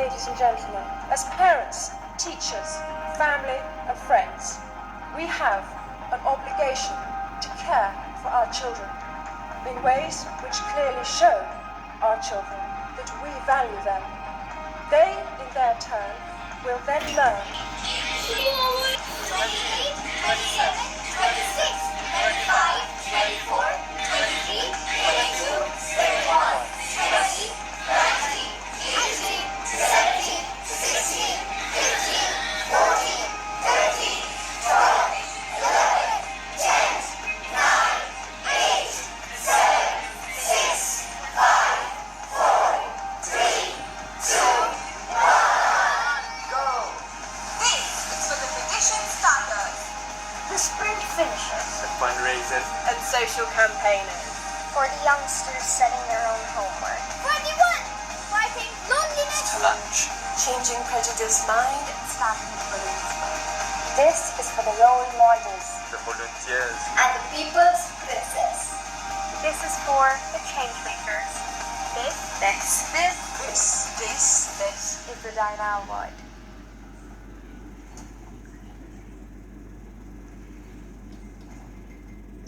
ladies and gentlemen, as parents, teachers, family and friends, we have an obligation to care for our children in ways which clearly show our children that we value them. They, in their turn, will then learn 'The sprint finishers, the fundraisers, and social campaigners. For the youngsters setting their own homework. For the one fighting loneliness. to lunch, Changing prejudiced mind. Starting belief. This is for the role models. the volunteers, And the people's princess. This is for the change makers. This Is the Diana Award.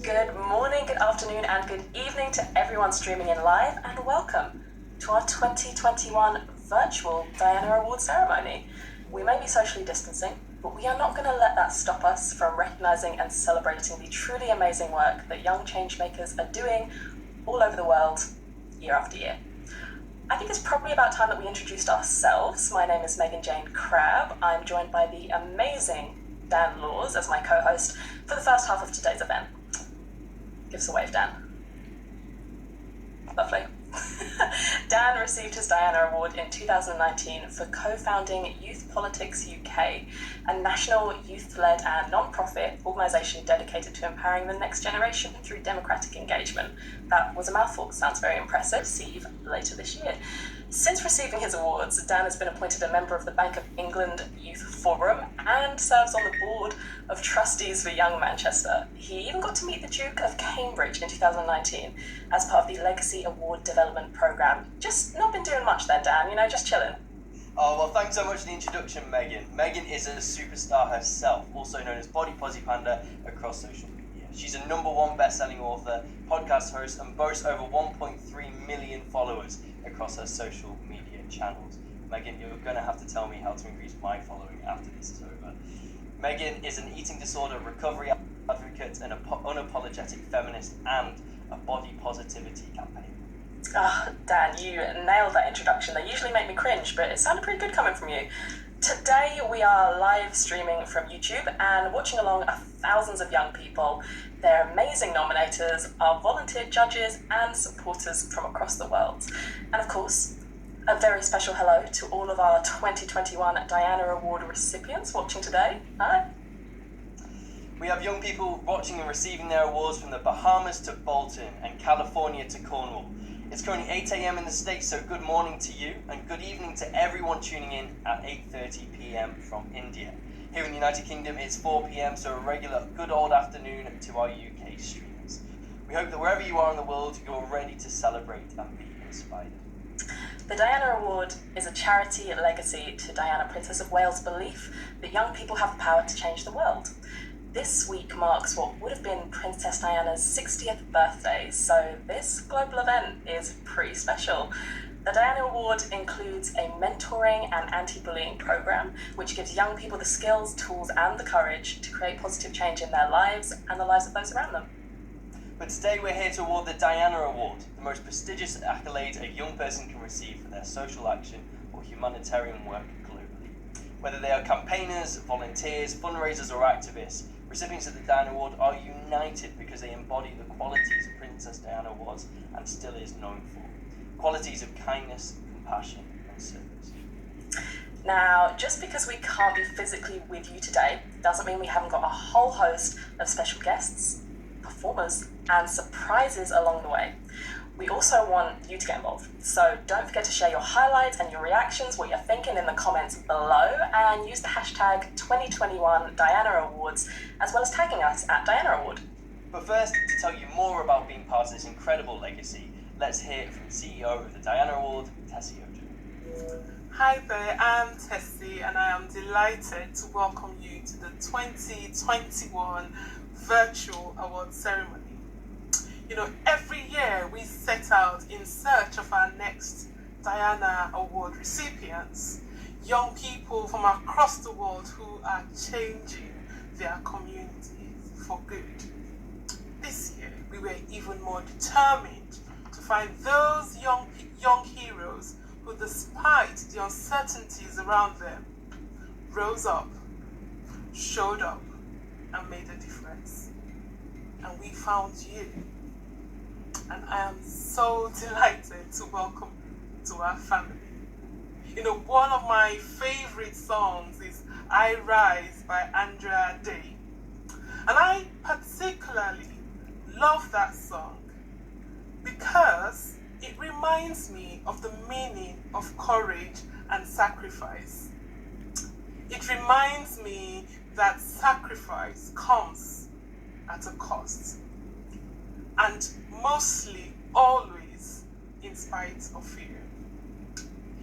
Good morning, good afternoon, and good evening to everyone streaming in live, and welcome to our 2021 virtual Diana Award ceremony. We may be socially distancing, but we are not going to let that stop us from recognising and celebrating the truly amazing work that young changemakers are doing all over the world, year after year. I think it's probably about time that we introduced ourselves. My name is Megan Jane Crabb. I'm joined by the amazing Dan Laws as my co-host for the first half of today's event. Give us a wave, Dan. Lovely. Dan received his Diana Award in 2019 for co-founding Youth Politics UK, a national youth-led and non-profit organisation dedicated to empowering the next generation through democratic engagement. That was a mouthful. Sounds very impressive. Receive later this year. Since receiving his awards, Dan has been appointed a member of the Bank of England Youth Forum and serves on the board of trustees for Young Manchester. He even got to meet the Duke of Cambridge in 2019 as part of the Legacy Award Development Programme. Just not been doing much then, Dan, just chilling. Oh, well, thanks so much for the introduction, Megan. Megan is a superstar herself, also known as Body Posy Panda across social media. She's a #1 best-selling author, podcast host, and boasts over 1.3 million followers across her social media channels. Megan, you're going to have to tell me how to increase my following after this is over. Megan is an eating disorder recovery advocate, an unapologetic feminist, and a body positivity campaigner. Dan, you nailed that introduction. They usually make me cringe, but it sounded pretty good coming from you. Today we are live streaming from YouTube and watching along are thousands of young people. They're amazing nominators, our volunteer judges and supporters from across the world. And of course, a very special hello to all of our 2021 Diana Award recipients watching today. Hi. We have young people watching and receiving their awards from the Bahamas to Bolton and California to Cornwall. It's currently 8 a.m. in the States, so good morning to you and good evening to everyone tuning in at 8:30 p.m. from India. Here in the United Kingdom, it's 4 p.m, so a regular good old afternoon to our UK streamers. We hope that wherever you are in the world, you're ready to celebrate and be inspired. The Diana Award is a charity legacy to Diana, Princess of Wales' belief that young people have the power to change the world. This week marks what would have been Princess Diana's 60th birthday, so this global event is pretty special. The Diana Award includes a mentoring and anti-bullying program, which gives young people the skills, tools, and the courage to create positive change in their lives and the lives of those around them. But today we're here to award the Diana Award, the most prestigious accolade a young person can receive for their social action or humanitarian work globally. Whether they are campaigners, volunteers, fundraisers, or activists, recipients of the Diana Award are united because they embody the qualities Princess Diana was and still is known for. Qualities of kindness, compassion, and service. Now, just because we can't be physically with you today doesn't mean we haven't got a whole host of special guests, performers, and surprises along the way. We also want you to get involved, so don't forget to share your highlights and your reactions, what you're thinking in the comments below, and use the hashtag 2021 Diana Awards, as well as tagging us at Diana Award. But first, to tell you more about being part of this incredible legacy, let's hear from the CEO of the Diana Award, Tessie Ojo. Hi there, I'm Tessie and I am delighted to welcome you to the 2021 Virtual Award Ceremony. You know, every year we set out in search of our next Diana Award recipients, young people from across the world who are changing their communities for good. This year we were even more determined to find those young heroes who, despite the uncertainties around them, rose up, showed up, and made a difference. And we found you. And I am so delighted to welcome you to our family. You know, one of my favorite songs is I Rise by Andrea Day. And I particularly love that song because it reminds me of the meaning of courage and sacrifice. It reminds me that sacrifice comes at a cost, and mostly always in spite of fear.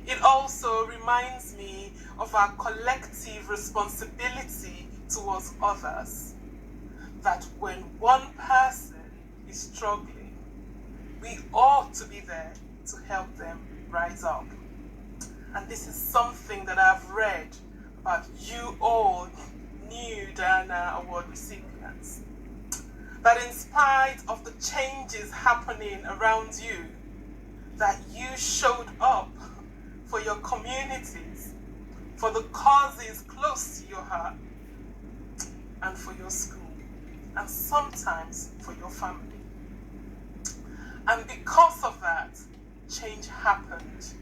It also reminds me of our collective responsibility towards others, that when one person is struggling, we ought to be there to help them rise up. And this is something that I've read about you all new Diana Award recipients. That in spite of the changes happening around you, that you showed up for your communities, for the causes close to your heart, and for your school, and sometimes for your family. And because of that, change happened.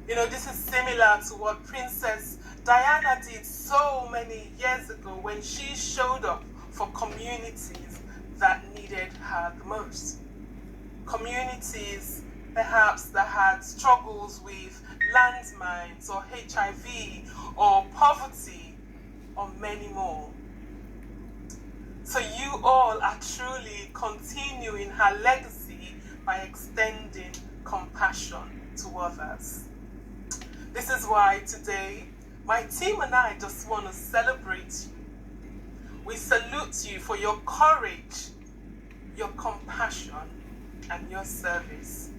You know, this is similar to what Princess Diana did so many years ago when she showed up for communities that needed her the most. Communities perhaps that had struggles with landmines or HIV or poverty or many more. So you all are truly continuing her legacy by extending compassion to others. This is why today my team and I just want to celebrate you. We salute you for your courage, your compassion, and your service.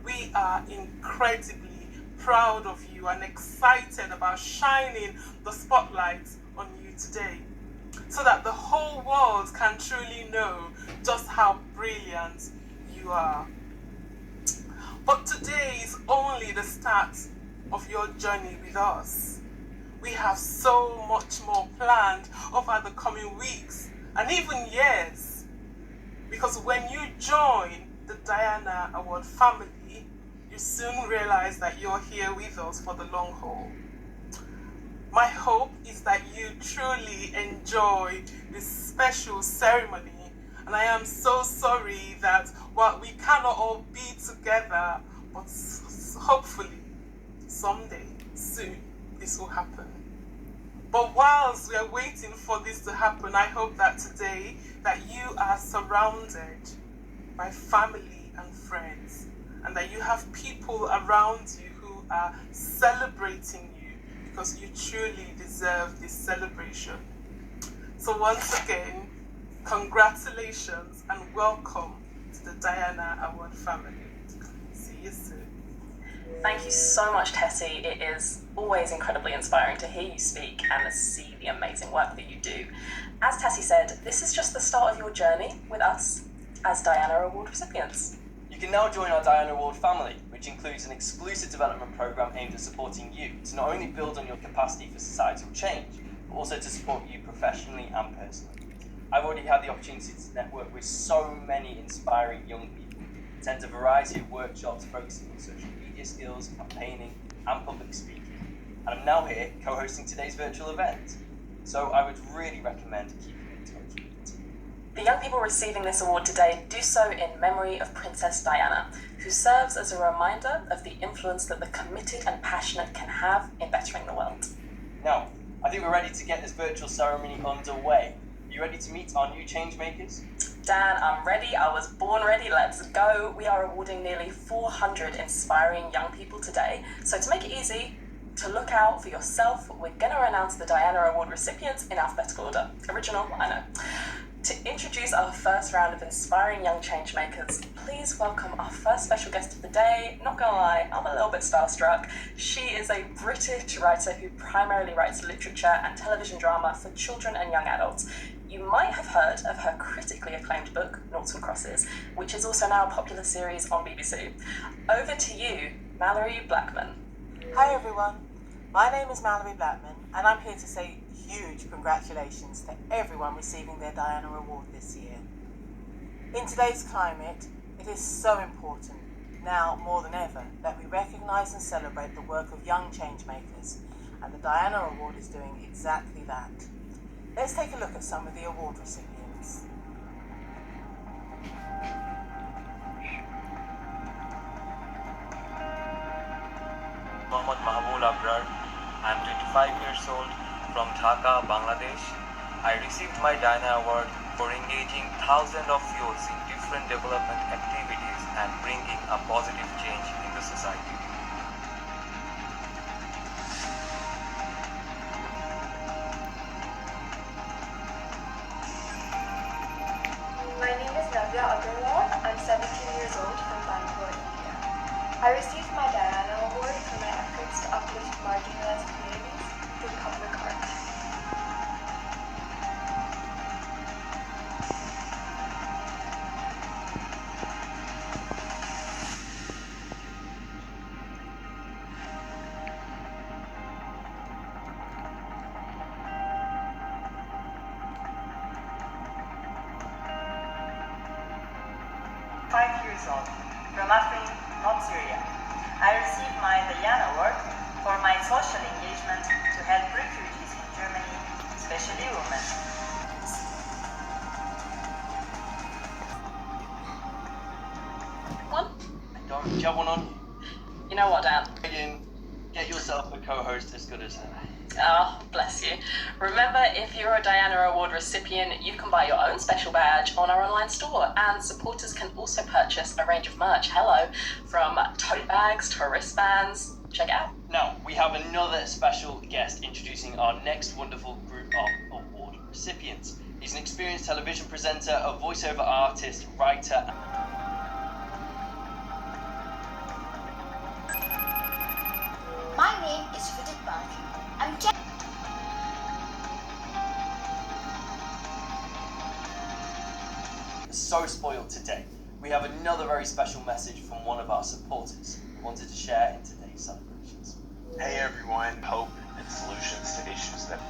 We are incredibly proud of you and excited about shining the spotlight on you today, so that the whole world can truly know just how brilliant you are. But today is only the start of your journey with us. We have so much more planned over the coming weeks and even years. Because when you join the Diana Award family, you soon realize that you're here with us for the long haul. My hope is that you truly enjoy this special ceremony, and I am so sorry that while we cannot all be together, but hopefully someday, soon, this will happen. But whilst we are waiting for this to happen, I hope that today that you are surrounded by family and friends, and that you have people around you who are celebrating you, because you truly deserve this celebration. So once again, congratulations and welcome to the Diana Award family. See you soon. Thank you so much, Tessie. It is always incredibly inspiring to hear you speak and see the amazing work that you do. As Tessie said, this is just the start of your journey with us as Diana Award recipients. You can now join our Diana Award family, which includes an exclusive development program aimed at supporting you to not only build on your capacity for societal change, but also to support you professionally and personally. I've already had the opportunity to network with so many inspiring young people, attend a variety of workshops focusing on social media skills, campaigning, and public speaking. And I'm now here co-hosting today's virtual event. So I would really recommend keeping in touch with the team. The young people receiving this award today do so in memory of Princess Diana, who serves as a reminder of the influence that the committed and passionate can have in bettering the world. Now, I think we're ready to get this virtual ceremony underway. Are you ready to meet our new change makers? Dan, I'm ready. I was born ready. Let's go. We are awarding nearly 400 inspiring young people today. So to make it easy to look out for yourself, we're going to announce the Diana Award recipients in alphabetical order. Original, I know. To introduce our first round of inspiring young changemakers, please welcome our first special guest of the day. Not gonna lie, I'm a little bit starstruck. She is a British writer who primarily writes literature and television drama for children and young adults. You might have heard of her critically acclaimed book, Noughts and Crosses, which is also now a popular series on BBC. Over to you, Mallory Blackman. Hi everyone, my name is Mallory Blackman and I'm here to say huge congratulations to everyone receiving their Diana Award this year. In today's climate, it is so important, now more than ever, that we recognise and celebrate the work of young changemakers, and the Diana Award is doing exactly that. Let's take a look at some of the award recipients. Mahmoud Abrar. I'm 25 years old from Dhaka, Bangladesh. I received my Diana Award for engaging thousands of youths in different development activities and bringing a positive change in the society. My name is Navya Agarwal. I'm 17 years old from Bangalore, India. I received my Diana Award for my efforts to uplift marginalized communities through public art. Old, from Afrin, North Syria. I received my Diana Award for my social engagement to help refugees in Germany, especially women. One? Don't do you have one on you? You know what, Dan? Megan, get yourself a co-host as good as her. Oh, bless you. Remember, if you're a Diana Award recipient, you can buy your own special badge on our online store, and supporters can also purchase a range of merch. Hello, from tote bags to wristbands. Check it out. Now, we have another special guest introducing our next wonderful group of award recipients. He's an experienced television presenter, a voiceover artist, writer. My name is Vidit Bhatt. I'm so spoiled today. We have another very special message from one of our supporters who wanted to share in today's celebrations. Hey everyone, hope and solutions to issues that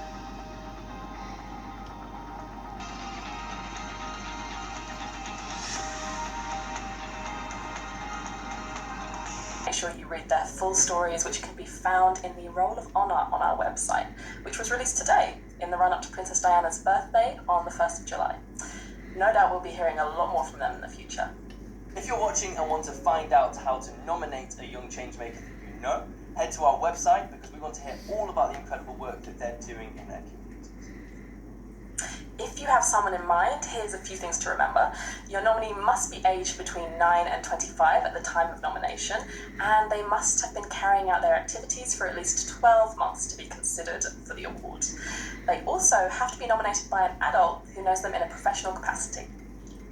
Make sure you read their full stories, which can be found in the Roll of Honour on our website, which was released today in the run-up to Princess Diana's birthday on the 1st of July. No doubt we'll be hearing a lot more from them in the future. If you're watching and want to find out how to nominate a young changemaker that you know, head to our website because we want to hear all about the incredible work that they're doing in their communities. If you have someone in mind, here's a few things to remember. Your nominee must be aged between 9 and 25 at the time of nomination, and they must have been carrying out their activities for at least 12 months to be considered for the award. They also have to be nominated by an adult who knows them in a professional capacity.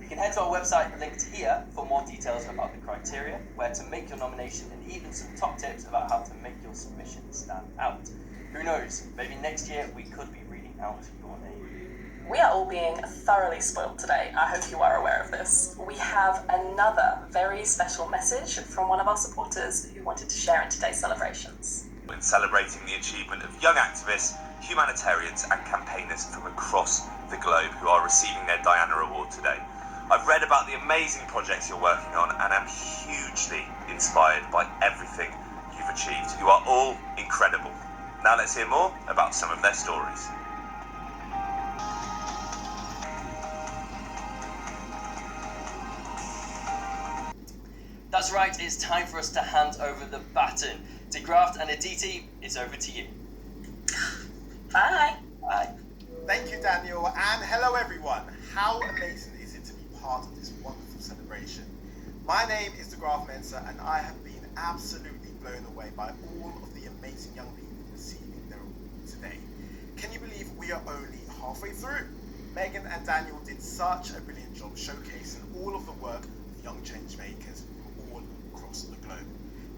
You can head to our website linked here for more details about the criteria, where to make your nomination, and even some top tips about how to make your submission stand out. Who knows, maybe next year we could be reading out your name. We are all being thoroughly spoiled today. I hope you are aware of this. We have another very special message from one of our supporters who wanted to share in today's celebrations. In celebrating the achievement of young activists, humanitarians and campaigners from across the globe who are receiving their Diana Award today. I've read about the amazing projects you're working on and am hugely inspired by everything you've achieved. You are all incredible. Now let's hear more about some of their stories. That's right, it's time for us to hand over the baton. De Graft and Aditi, it's over to you. Bye. Bye. Thank you, Daniel, and hello everyone. How amazing is it to be part of this wonderful celebration. My name is DeGraaf Mensa, and I have been absolutely blown away by all of the amazing young people receiving their award today. Can you believe we are only halfway through? Megan and Daniel did such a brilliant job showcasing all of the work of young change makers from all across the globe.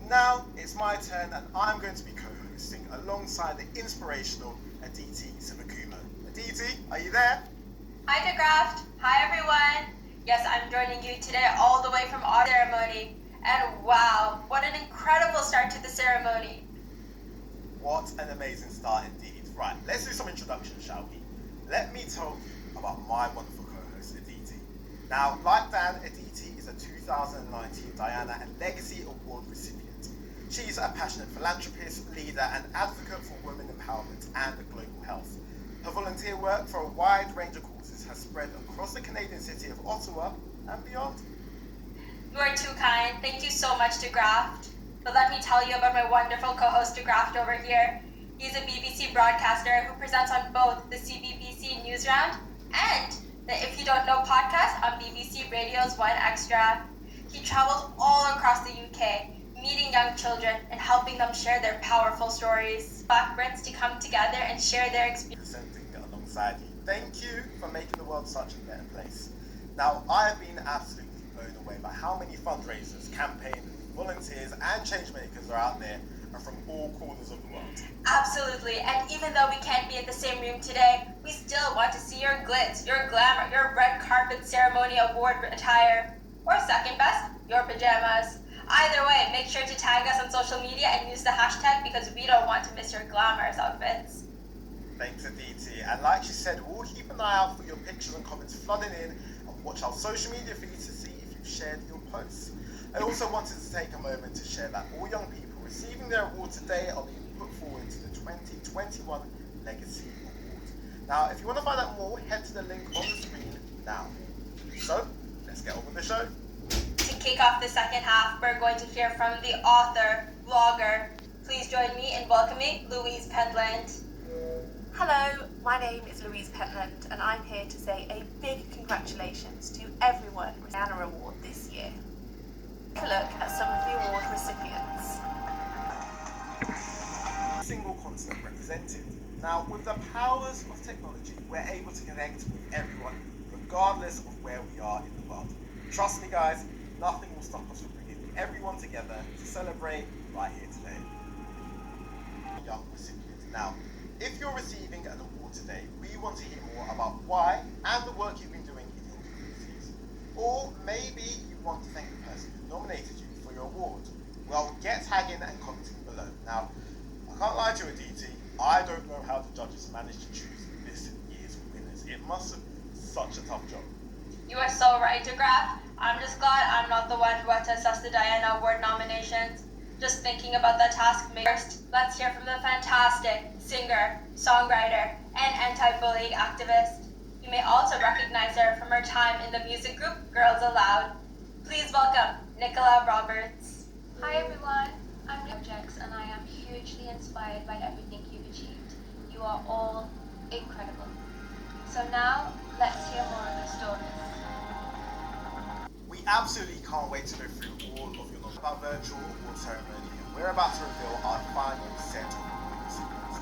Now it's my turn, and I'm going to be co-hosting alongside the inspirational Aditi Sivakuma. Aditi, are you there? Hi DeGraaf. Hi everyone. Yes, I'm joining you today all the way from our ceremony. And wow, what an incredible start to the ceremony. What an amazing start indeed. Right, let's do some introductions, shall we? Let me tell you about my wonderful co-host, Aditi. Now, like Dan, Aditi is a 2019 Diana and Legacy Award recipient. She's a passionate philanthropist, leader and advocate for women empowerment and global health. Her volunteer work for a wide range of causes has spread across the Canadian city of Ottawa and beyond. You are too kind. Thank you so much, DeGraaf. But let me tell you about my wonderful co-host, DeGraaf, over here. He's a BBC broadcaster who presents on both the CBBC News Round and the If You Don't Know podcast on BBC Radio's 1Extra. He travels all across the UK, meeting young children and helping them share their powerful stories. Black Brits to come together and share their experience. Presenting alongside you. Thank you for making the world such a better place. Now, I have been absolutely blown away by how many fundraisers, campaigns, volunteers and change makers are out there and from all corners of the world. Absolutely, and even though we can't be in the same room today, we still want to see your glitz, your glamour, your red carpet ceremony award attire, or second best, your pajamas. Either way, make sure to tag us on social media and use the hashtag because we don't want to miss your glamorous outfits. Thanks, Aditi. And like she said, we'll keep an eye out for your pictures and comments flooding in and watch our social media feeds to see if you've shared your posts. I also wanted to take a moment to share that all young people receiving their award today are being put forward to the 2021 Legacy Award. Now, if you want to find out more, head to the link on the screen now. So, let's get on with the show. To kick off the second half, we're going to hear from the author, vlogger. Please join me in welcoming Louise Pentland. Hello, my name is Louise Pentland, and I'm here to say a big congratulations to everyone with the Diana Award this year. Take a look at some of the award recipients. Single continent represented. Now, with the powers of technology, we're able to connect with everyone, regardless of where we are in the world. Trust me, guys, nothing will stop us from bringing everyone together to celebrate right here today. Young recipients. Now, if you're receiving an award today, we want to hear more about why and the work you've been doing in your communities. Or maybe you want to thank the person who nominated you for your award. Well, get tagging and commenting below. Now, I can't lie to you, Aditi, I don't know how the judges managed to choose this year's winners. It must have been such a tough job. You are so right, DeGraaf. I'm just glad I'm not the one who had to assess the Diana Award nominations. Just thinking about that task. First, let's hear from the fantastic singer, songwriter, and anti-bullying activist. You may also recognize her from her time in the music group Girls Aloud. Please welcome Nicola Roberts. Hi everyone, I'm Projects and I am hugely inspired by everything you've achieved. You are all incredible. So now, let's hear more of your stories. We absolutely can't wait to go through all of your knowledge about virtual award ceremony, and we're about to reveal our final set of recipients.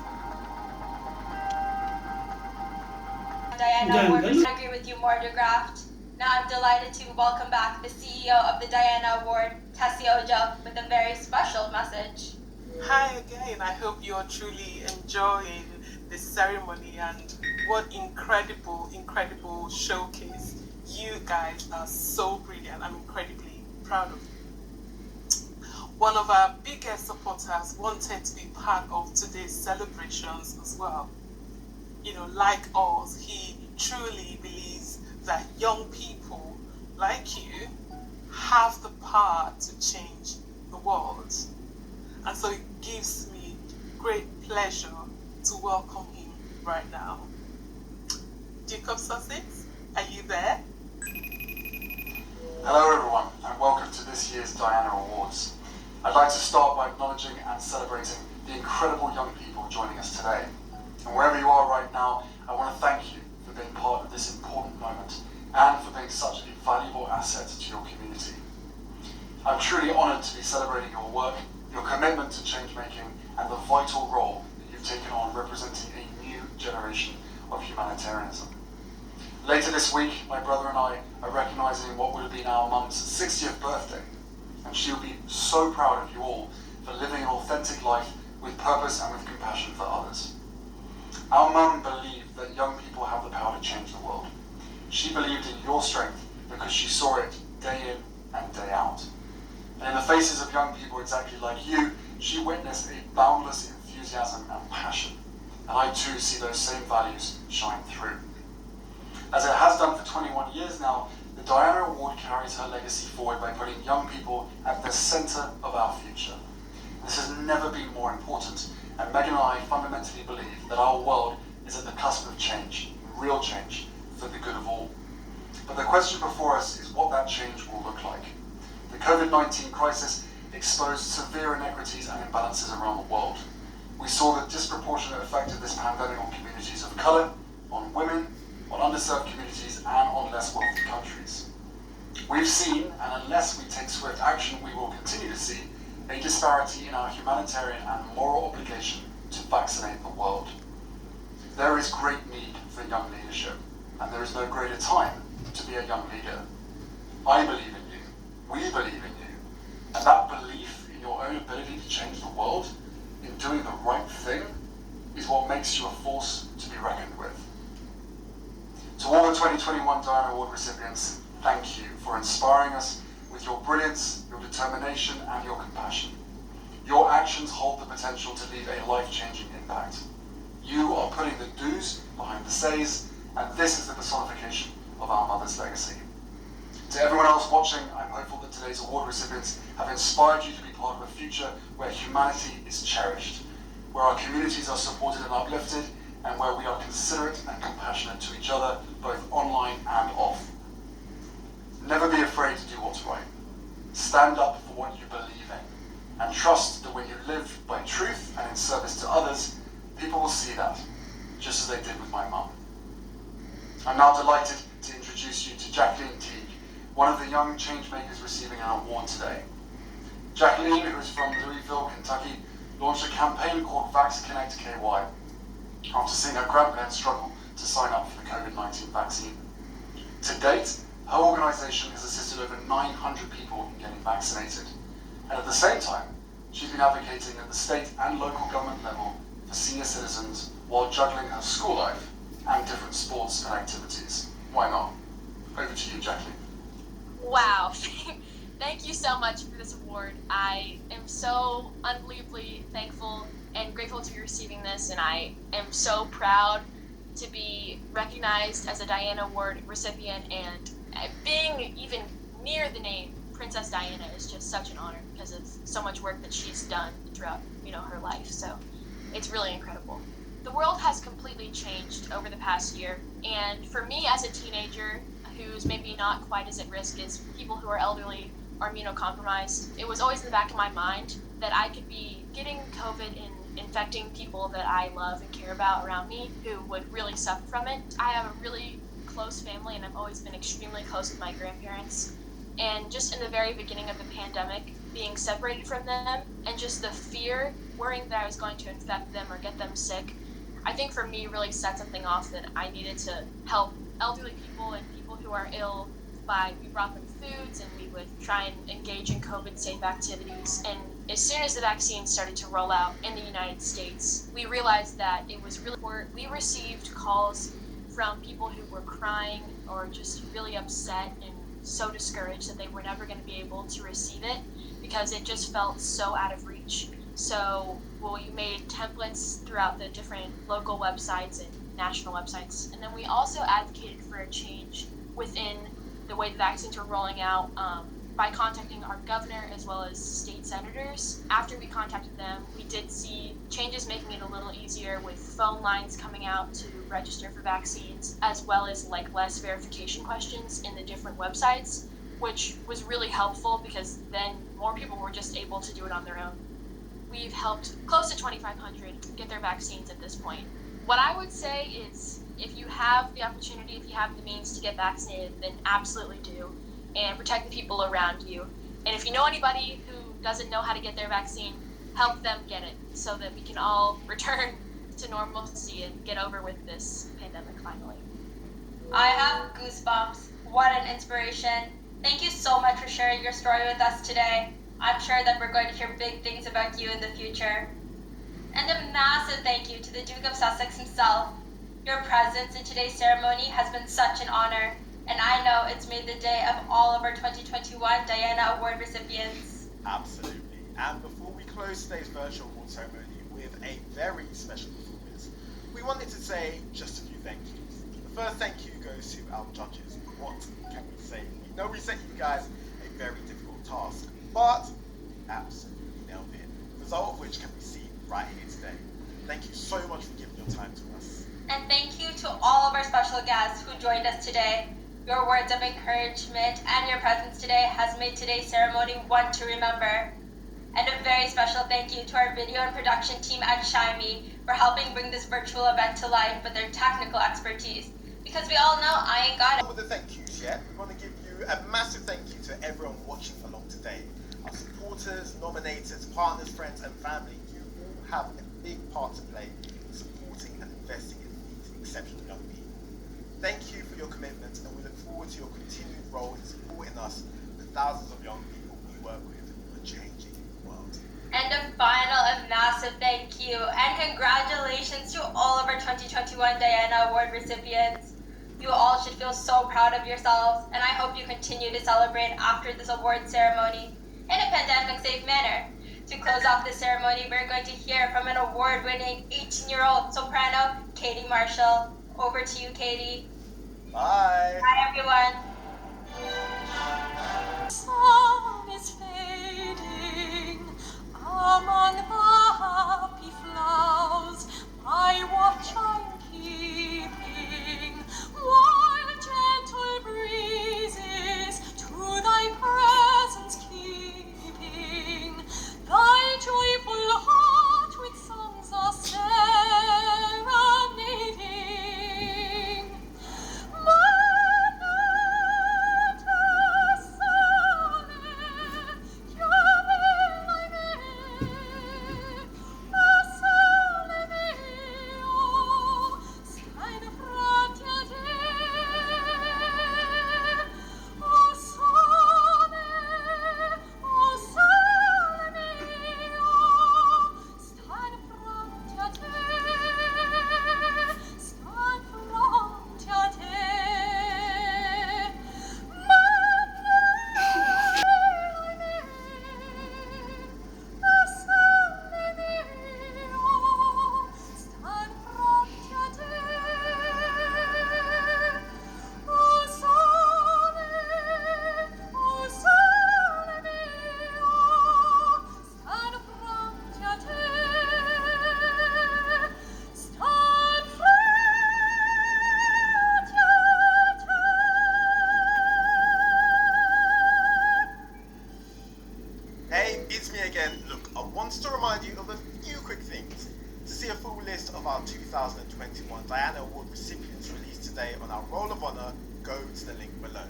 Diana Award, I agree with you more, DeGraaf. Now I'm delighted to welcome back the CEO of the Diana Award, Tessie Ojo, with a very special message. Hi again, I hope you're truly enjoying the ceremony and what incredible showcase. You guys are so brilliant. I'm incredibly proud of you. One of our biggest supporters wanted to be part of today's celebrations as well. You know, like us, he truly believes that young people like you have the power to change the world. And so it gives me great pleasure to welcome him right now. Duke of Sussex, are you there? Hello everyone, and welcome to this year's Diana Awards. I'd like to start by acknowledging and celebrating the incredible young people joining us today. And wherever you are right now, I want to thank you for being part of this important moment and for being such a valuable asset to your community. I'm truly honoured to be celebrating your work, your commitment to change making, and the vital role that you've taken on representing a new generation of humanitarianism. Later this week, my brother and I are recognising what would have been our mum's 60th birthday, and she will be so proud of you all for living an authentic life with purpose and with compassion for others. Our mum believed that young people have the power to change the world. She believed in your strength because she saw it day in and day out. And in the faces of young people exactly like you, she witnessed a boundless enthusiasm and passion. And I too see those same values shine through. As it has done for 21 years now, the Diana Award carries her legacy forward by putting young people at the centre of our future. This has never been more important, and Megan and I fundamentally believe that our world is at the cusp of change, real change, for the good of all. But the question before us is what that change will look like. The COVID-19 crisis exposed severe inequities and imbalances around the world. We saw the disproportionate effect of this pandemic on communities of colour, on women, on underserved communities, and on less wealthy countries. We've seen, and unless we take swift action, we will continue to see, a disparity in our humanitarian and moral obligation to vaccinate the world. There is great need for young leadership, and there is no greater time to be a young leader. I believe in you, we believe in you, and that belief in your own ability to change the world, in doing the right thing, is what makes you a force to be reckoned with. To all the 2021 Diana Award recipients, thank you for inspiring us with your brilliance, your determination, and your compassion. Your actions hold the potential to leave a life-changing impact. You are putting the do's behind the says, and this is the personification of our mother's legacy. To everyone else watching, I'm hopeful that today's award recipients have inspired you to be part of a future where humanity is cherished, where our communities are supported and uplifted, and where we are considerate and compassionate to each other, both online and off. Never be afraid to do what's right. Stand up for what you believe in, and trust that when you live by truth and in service to others, people will see that, just as they did with my mum. I'm now delighted to introduce you to Jacqueline Teague, one of the young changemakers receiving an award today. Jacqueline, who is from Louisville, Kentucky, launched a campaign called Vax Connect KY after seeing her grandparents struggle to sign up for the COVID-19 vaccine. To date, her organisation has assisted over 900 people in getting vaccinated, and at the same time, she's been advocating at the state and local government level for senior citizens while juggling her school life and different sports and activities. Why not? Over to you, Jacqueline. Wow. Thank you so much for this award. I am so unbelievably thankful and grateful to be receiving this, and I am so proud to be recognized as a Diana Award recipient, and being even near the name Princess Diana is just such an honor because of so much work that she's done throughout, her life. So it's really incredible. The world has completely changed over the past year, and for me as a teenager who's maybe not quite as at risk as people who are elderly or immunocompromised, it was always in the back of my mind that I could be getting COVID and infecting people that I love and care about around me who would really suffer from it. I have a really close family, and I've always been extremely close with my grandparents. And just in the very beginning of the pandemic, being separated from them and just the fear, worrying that I was going to infect them or get them sick, I think for me really set something off that I needed to help elderly people and people who are ill we brought them foods, and we would try and engage in COVID-safe activities. And as soon as the vaccine started to roll out in the United States, we realized that it was really important. We received calls from people who were crying or just really upset and so discouraged that they were never going to be able to receive it because it just felt so out of reach. So we made templates throughout the different local websites and national websites. And then we also advocated for a change within the way the vaccines were rolling out by contacting our governor as well as state senators. After we contacted them, we did see changes making it a little easier with phone lines coming out to register for vaccines, as well as less verification questions in the different websites, which was really helpful because then more people were just able to do it on their own. We've helped close to 2,500 get their vaccines at this point. what I would say is if you have the opportunity, if you have the means to get vaccinated, then absolutely do, and protect the people around you. And if you know anybody who doesn't know how to get their vaccine, help them get it so that we can all return to normalcy and get over with this pandemic finally. I have goosebumps. What an inspiration. Thank you so much for sharing your story with us today. I'm sure that we're going to hear big things about you in the future. And a massive thank you to the Duke of Sussex himself. Your presence in today's ceremony has been such an honor, and I know it's made the day of all of our 2021 Diana Award recipients. Absolutely. And before we close today's virtual award ceremony with a very special performance, we wanted to say just a few thank yous. The first thank you goes to our judges. What can we say? We know we set you guys a very difficult task, but absolutely nailed it. The result of which can be seen right here today. Thank you so much for giving your time to us. And thank you to all of our special guests who joined us today. Your words of encouragement and your presence today has made today's ceremony one to remember. And a very special thank you to our video and production team at Hiii for helping bring this virtual event to life with their technical expertise. Because we all know I ain't got it. With the thank yous yet, we want to give you a massive thank you to everyone watching along today. Our supporters, nominators, partners, friends and family, you all have a big part to play in supporting and investing in these exceptional young people. Thank you for your commitment, and we look forward to your continued role in supporting us, the thousands of young people we work with who are changing the world. And a final and massive thank you and congratulations to all of our 2021 Diana Award recipients. You all should feel so proud of yourselves, and I hope you continue to celebrate after this award ceremony in a pandemic-safe manner. To close off the ceremony, we're going to hear from an award-winning 18-year-old soprano, Katie Marshall. Over to you, Katie. Bye. Bye, everyone. Sun is fading among the happy flowers. My watch I'm keeping, while gentle breezes to thy presence keeping. Thy joyful heart with songs are serenading. our 2021 Diana Award recipients released today on our Roll of Honor, go to the link below.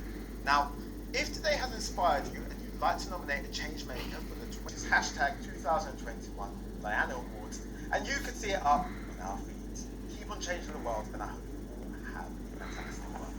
Now, if today has inspired you and you'd like to nominate a change maker for the hashtag 2021 Diana Awards, and you can see it up on our feeds. Keep on changing the world, and I hope you all have a fantastic one.